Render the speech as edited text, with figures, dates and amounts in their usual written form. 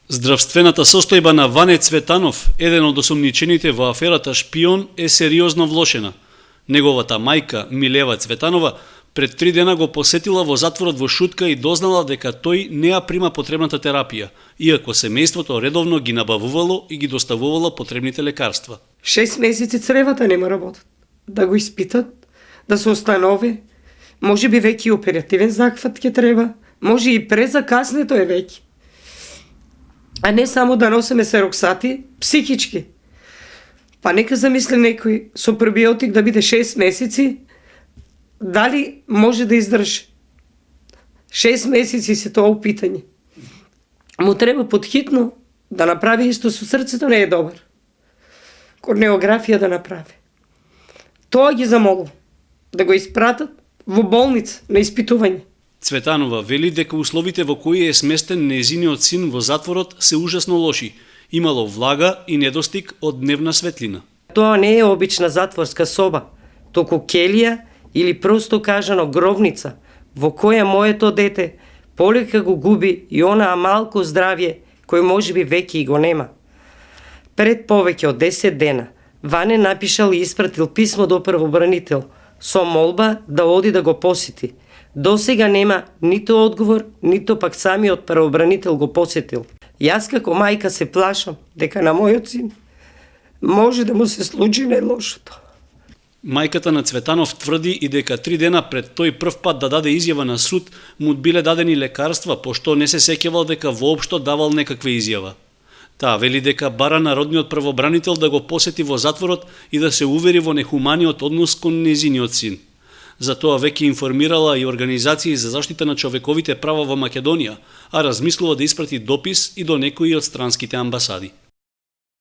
Здравствената состојба на Ване Цветанов, еден од осомничените во аферата Шпион, е сериозно влошена. Неговата мајка, Милева Цветанова, пред 3 дена го посетила во затворот во Шутка и дознала дека тој не ја прима потребната терапија, иако семејството редовно ги набавувало и ги доставувало потребните лекарства. 6 месеци цревата нема работат. Да го испитат, да се установи, може би веќе и оперативен захват ќе треба, може и презакаснето е веќе. А не само да носиме сероксати, психички. Па нека замисли некој со пробиотик да биде 6 месеци, дали може да издржи? 6 месеци се тоа упитање. Му треба подхитно да направи исто со срцето, не е добар. Корнеографија да направи. Тоа ги замолува да го испратат во болница на испитување. Цветанова вели дека условите во кои е сместен нејзиниот син во затворот се ужасно лоши. Имало влага и недостиг од дневна светлина. Тоа не е обична затворска соба, току келија или просто кажано гробница, во која моето дете полека го губи и онаа малку здравје кој можеби веќе и го нема. Пред повеќе од 10 дена, Ване напишал и испратил писмо до правобранител со молба да оди да го посети. До сега нема ниту одговор, ниту пак самиот правобранител го посетил. Јас како мајка се плашам дека на мојот син може да му се случи најлошото. Мајката на Цветанов тврди и дека 3 дена пред тој прв пат да даде изјава на суд, му биле дадени лекарства, пошто не се сеќавал дека воопшто давал некаква изјава. Таа вели дека бара народниот правобранител да го посети во затворот и да се увери во нехуманиот однос кон нејзиниот син. Затоа веќе информирала и организации за заштита на човековите права во Македонија, а размислува да испрати допис и до некои од странските амбасади.